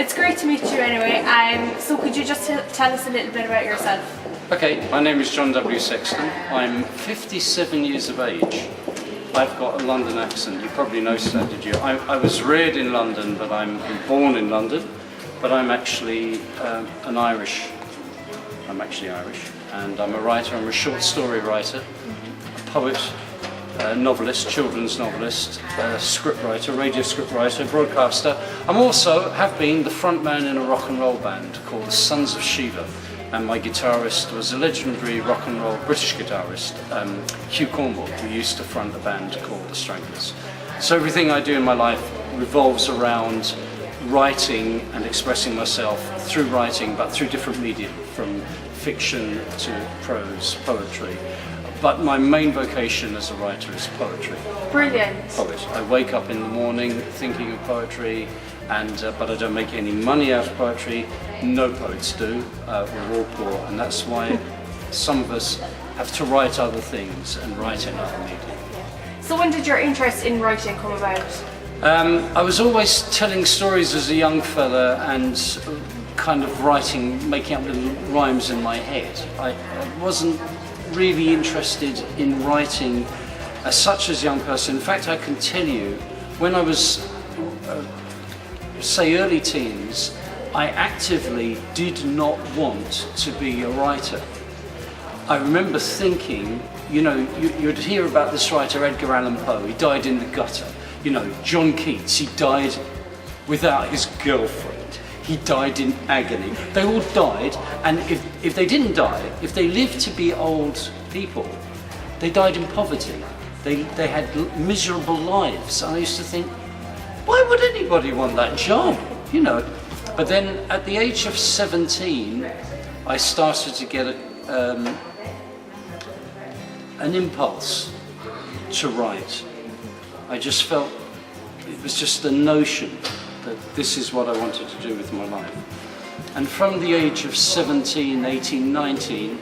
it's great to meet you anyway. So could you just tell us a little bit about yourself? Okay, my name is John W.Sexton. I'm 57 years of age. I've got a London accent. You probably noticed that, did you? I was reared in London, but I'm born in London. But I'm actually I'm actually Irish, and I'm a writer. I'm a short story writer, a poet, a novelist, children's novelist, a script writer, radio script writer, broadcaster. I'm also have been the front man in a rock and roll band called the Sons of Shiva, and my guitarist was a legendary rock and roll British guitarist, Hugh Cornwall, who used to front a band called the Stranglers. So everything I do in my life revolves around writing and expressing myself through writing, but through different media, from fiction to prose, poetry. But my main vocation as a writer is poetry. Brilliant. Poet. I wake up in the morning thinking of poetry, but I don't make any money out of poetry. No poets do. We're all poor, and that's why some of us have to write other things and write in other media. So when did your interest in writing come about? I was always telling stories as a young fella and kind of writing, making up little rhymes in my head. I wasn't really interested in writing as such as a young person. In fact, I can tell you, when I was, say, early teens, I actively did not want to be a writer. I remember thinking, you know, you'd hear about this writer, Edgar Allan Poe. He died in the gutter. You know, John Keats, he died without his girlfriend. He died in agony. They all died, and if they didn't die, if they lived to be old people, they died in poverty. They had miserable lives. And I used to think, why would anybody want that job? You know. But then at the age of 17, I started to get an impulse to write. I just felt it was just the notion that this is what I wanted to do with my life. And from the age of 17, 18, 19,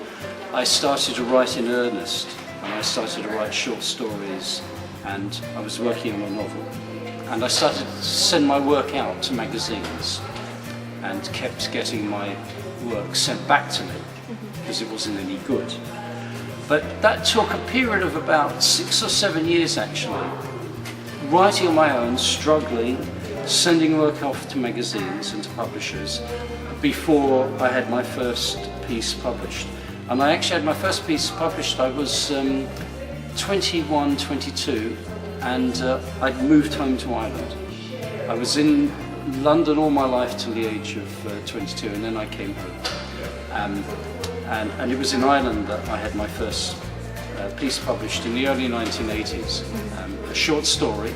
I started to write in earnest. And I started to write short stories, and I was working on a novel. And I started to send my work out to magazines and kept getting my work sent back to me because it wasn't any good. But that took a period of about 6 or 7 years actually, writing on my own, struggling, sending work off to magazines and to publishers before I had my first piece published. And I actually had my first piece published, I was 21, 22, and I'd moved home to Ireland. I was in London all my life till the age of 22, and then I came home. And it was in Ireland that I had my first piece published in the early 1980s, a short story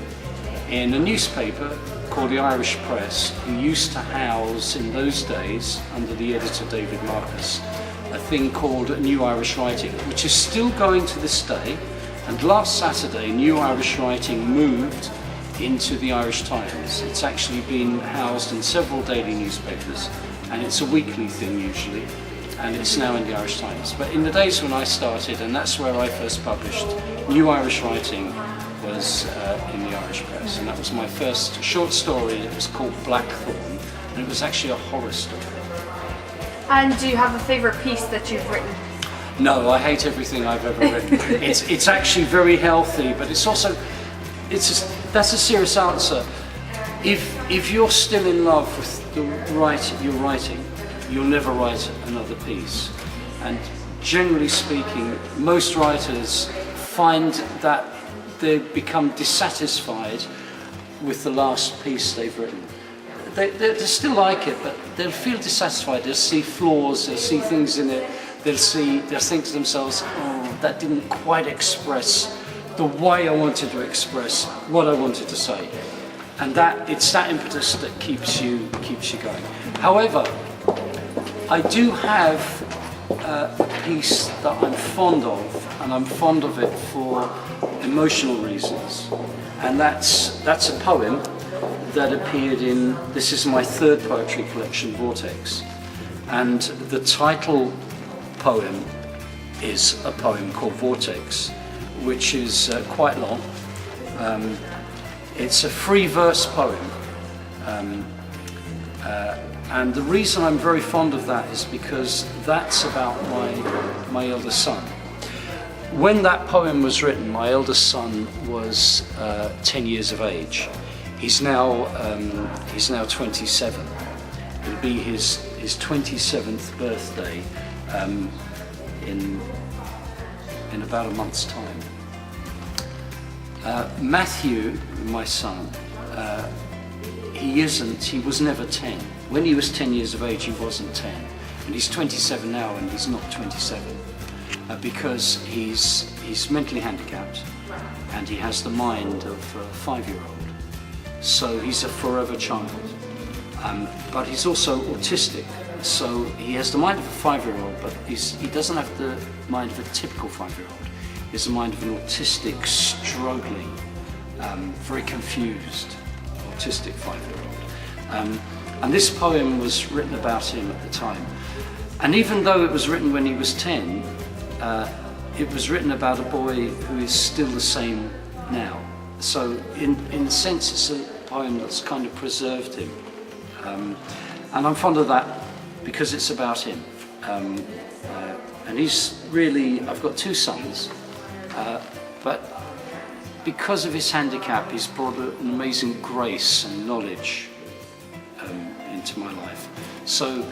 in a newspaper called the Irish Press, who used to house, in those days, under the editor David Marcus, a thing called New Irish Writing, which is still going to this day. And last Saturday, New Irish Writing moved into the Irish Times. It's actually been housed in several daily newspapers, and it's a weekly thing usually, and it's now in the Irish Times. But in the days when I started, and that's where I first published, New Irish Writing was in the Irish Press, and that was my first short story. It was called Blackthorn, and it was actually a horror story. And do you have a favourite piece that you've written? No, I hate everything I've ever written. It's actually very healthy, but it's also, that's a serious answer. If you're still in love with you're writing, you'll never write another piece. And generally speaking, most writers find that they become dissatisfied with the last piece they've written. They still like it, but they'll feel dissatisfied. They'll see flaws, they'll see things in it. They'll think to themselves, oh, that didn't quite express the way I wanted to express what I wanted to say. And it's that impetus that keeps you going. However, I do have a piece that I'm fond of, and I'm fond of it for emotional reasons. And that's a poem that appeared in, this is my third poetry collection, Vortex. And the title poem is a poem called Vortex, which is quite long. It's a free verse poem, And the reason I'm very fond of that is because that's about my eldest son. When that poem was written, my eldest son was 10 years of age. He's now 27. It'll be his 27th birthday in about a month's time. Matthew, my son, he was never 10. When he was 10 years of age, he wasn't 10. And he's 27 now, and he's not 27. Because he's mentally handicapped, and he has the mind of a 5-year-old. So he's a forever child. But he's also autistic. So he has the mind of a 5-year-old, but he doesn't have the mind of a typical 5-year-old. He has the mind of an autistic, struggling, very confused, autistic 5-year-old. And this poem was written about him at the time. And even though it was written when he was 10, it was written about a boy who is still the same now. So in a sense, it's a poem that's kind of preserved him. And I'm fond of that because it's about him. And he's really, I've got 2 sons, but because of his handicap, he's brought an amazing grace and knowledge into my life. So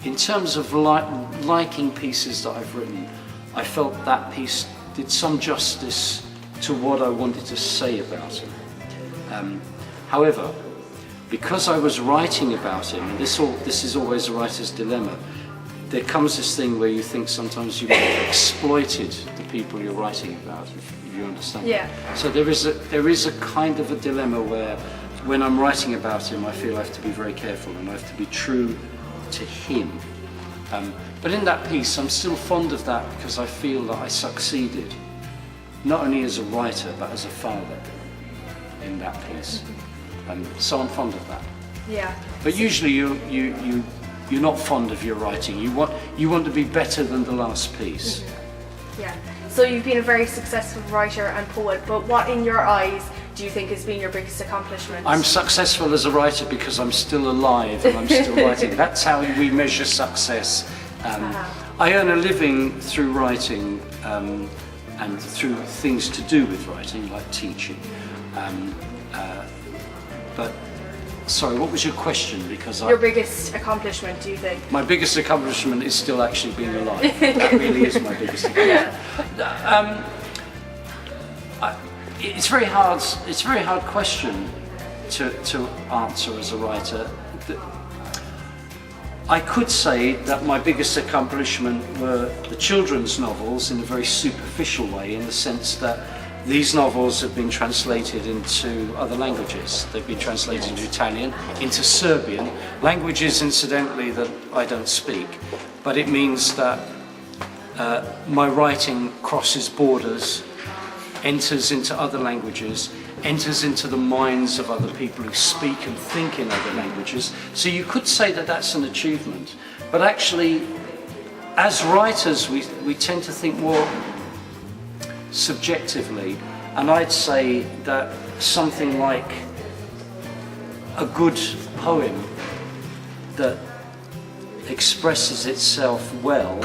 in terms of liking pieces that I've written, I felt that piece did some justice to what I wanted to say about him. However, because I was writing about him, and this is always a writer's dilemma, there comes this thing where you think sometimes you might have exploited the people you're writing about, if you understand. Yeah. So there is a kind of a dilemma where when I'm writing about him, I feel I have to be very careful and I have to be true to him. But in that piece, I'm still fond of that because I feel that I succeeded, not only as a writer, but as a father in that piece. So I'm fond of that. Yeah. But usually you're not fond of your writing. You want to be better than the last piece. Yeah. So you've been a very successful writer and poet, but what in your eyes do you think has been your biggest accomplishment? I'm successful as a writer because I'm still alive and I'm still writing. That's how we measure success. I earn a living through writing and through things to do with writing, like teaching. But sorry, what was your question? Because your biggest accomplishment, do you think? My biggest accomplishment is still actually being alive. That really is my biggest accomplishment. It's very hard. It's a very hard question to answer as a writer. I could say that my biggest accomplishment were the children's novels in a very superficial way, in the sense that these novels have been translated into other languages. They've been translated into Italian, into Serbian, languages incidentally that I don't speak, but it means that my writing crosses borders, enters into other languages, enters into the minds of other people who speak and think in other languages. So you could say that that's an achievement, but actually, as writers, we tend to think more subjectively, and I'd say that something like a good poem that expresses itself well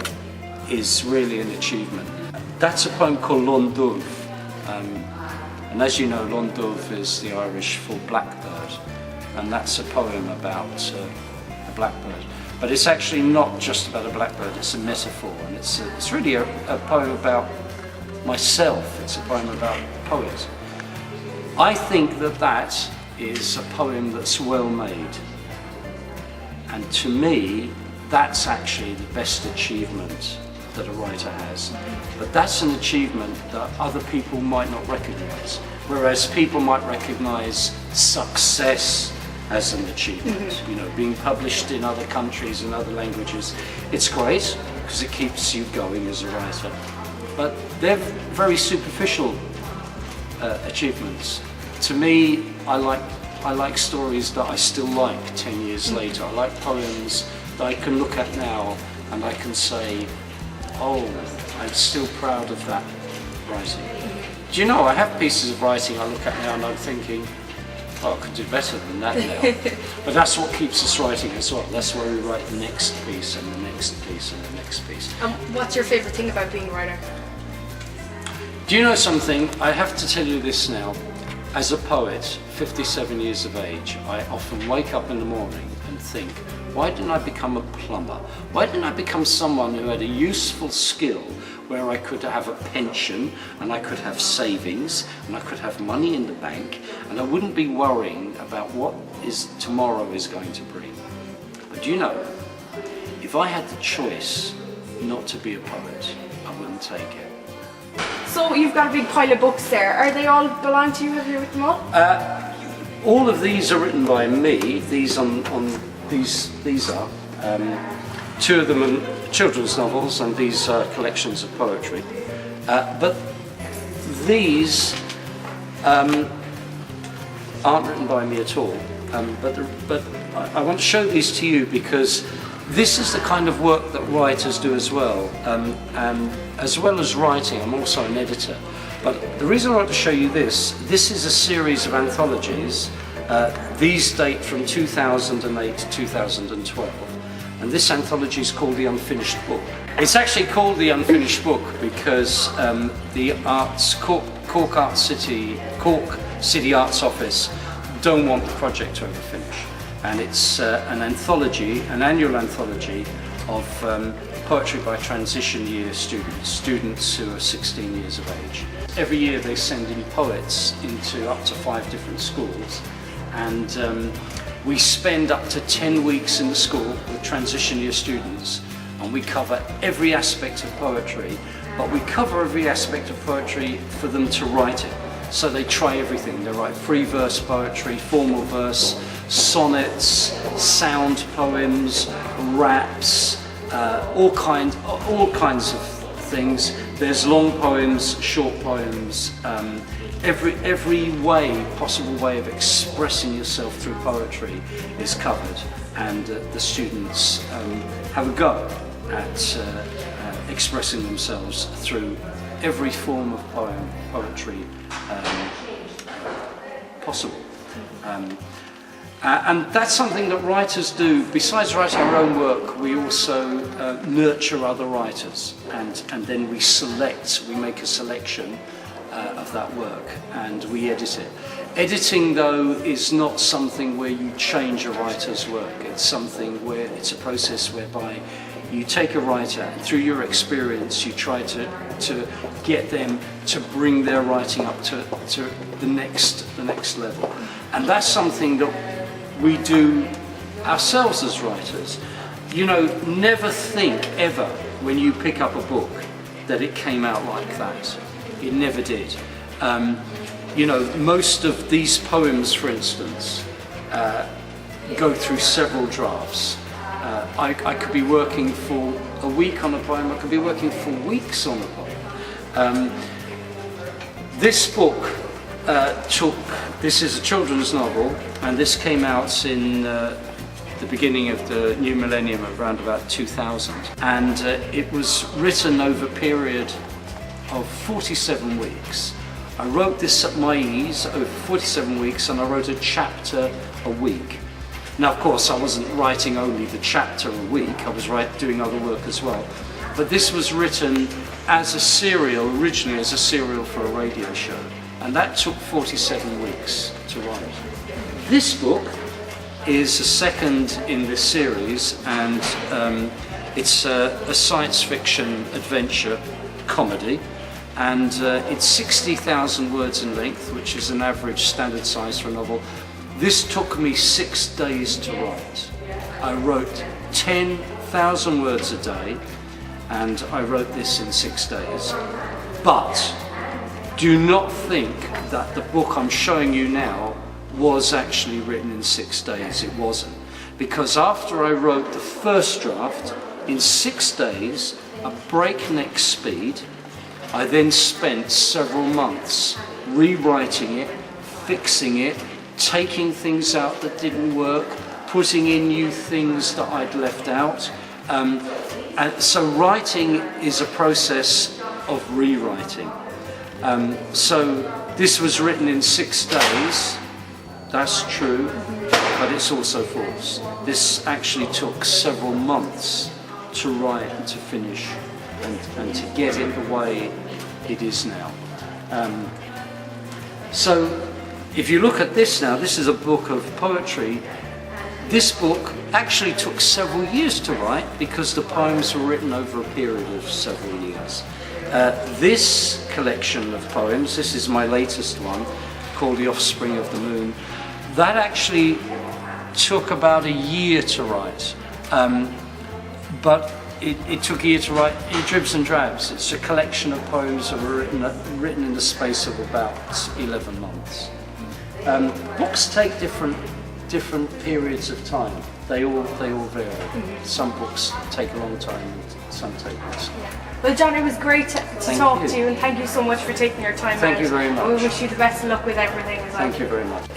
is really an achievement. That's a poem called Londulf, and as you know, Londulf is the Irish for blackbird, and that's a poem about a blackbird. But it's actually not just about a blackbird, it's a metaphor, and it's really a poem about myself. It's a poem about a poet. I think that is a poem that's well made, and to me that's actually the best achievement that a writer has. But that's an achievement that other people might not recognize, whereas people might recognize success as an achievement. You know, being published in other countries and other languages, it's great because it keeps you going as a writer. But they're very superficial achievements. To me, I like stories that I still like 10 years later. I like poems that I can look at now and I can say, oh, I'm still proud of that writing. Do you know, I have pieces of writing I look at now and I'm thinking, Oh, I could do better than that now. But that's what keeps us writing as well. That's why we write the next piece and the next piece and the next piece. What's your favourite thing about being a writer? Do you know something? I have to tell you this now. As a poet, 57 years of age, I often wake up in the morning and think, why didn't I become a plumber? Why didn't I become someone who had a useful skill where I could have a pension and I could have savings and I could have money in the bank and I wouldn't be worrying about what tomorrow is going to bring. But you know, if I had the choice not to be a poet, I wouldn't take it. So you've got a big pile of books there. Are they all belong to you? Have you written them all? All of these are written by me. These are two of them are children's novels, and these are collections of poetry. But these aren't written by me at all. But I want to show these to you because this is the kind of work that writers do as well. And as well as writing, I'm also an editor. But the reason I want to show you this is a series of anthologies. These date from 2008 to 2012. And this anthology is called The Unfinished Book. It's actually called The Unfinished Book because the Cork City Arts Office don't want the project to ever finish. And it's an anthology, an annual anthology of poetry by transition year students who are 16 years of age. Every year they send in poets into up to 5 different schools, and we spend up to 10 weeks in the school with transition year students, and we cover every aspect of poetry, but we cover every aspect of poetry for them to write it. So they try everything. They write free verse poetry, formal verse, sonnets, sound poems, raps, all kinds of things. There's long poems, short poems, every possible way of expressing yourself through poetry is covered, and the students have a go at expressing themselves through every form of poetry possible. And that's something that writers do. Besides writing our own work, we also nurture other writers, and then we make a selection of that work, and we edit it. Editing, though, is not something where you change a writer's work. It's a process whereby you take a writer, and through your experience, you try to get them to bring their writing up to the next level. And that's something that we do ourselves as writers. You know, never think ever when you pick up a book that it came out like that. It never did. You know, most of these poems, for instance, go through several drafts. I could be working for a week on a poem, I could be working for weeks on a poem. This book this is a children's novel, and this came out in the beginning of the new millennium, around about 2000. And it was written over a period of 47 weeks. I wrote this at my ease over 47 weeks, and I wrote a chapter a week. Now, of course, I wasn't writing only the chapter a week, I was doing other work as well. But this was written as a serial, originally as a serial for a radio show. And that took 47 weeks to write. This book is the second in this series, and it's a science fiction adventure comedy. And it's 60,000 words in length, which is an average standard size for a novel. This took me 6 days to write. I wrote 10,000 words a day, and I wrote this in 6 days. But do not think that the book I'm showing you now was actually written in 6 days. It wasn't. Because after I wrote the first draft, in 6 days, at breakneck speed, I then spent several months rewriting it, fixing it, taking things out that didn't work, putting in new things that I'd left out. And so writing is a process of rewriting. So this was written in 6 days, That's true, but it's also false. This actually took several months to write and to finish and to get it the way it is now. So if you look at this now, this is a book of poetry. This book actually took several years to write because the poems were written over a period of several years. This collection of poems, this is my latest one, called The Offspring of the Moon, that actually took about a year to write. But it took a year to write in dribs and drabs. It's a collection of poems that were written in the space of about 11 months. Books take different periods of time. They all vary. Some books take a long time, and some take less. Well, John, it was great to talk to you, and thank you so much for taking your time out. Thank you very much. We wish you the best of luck with everything as well. Thank you very much.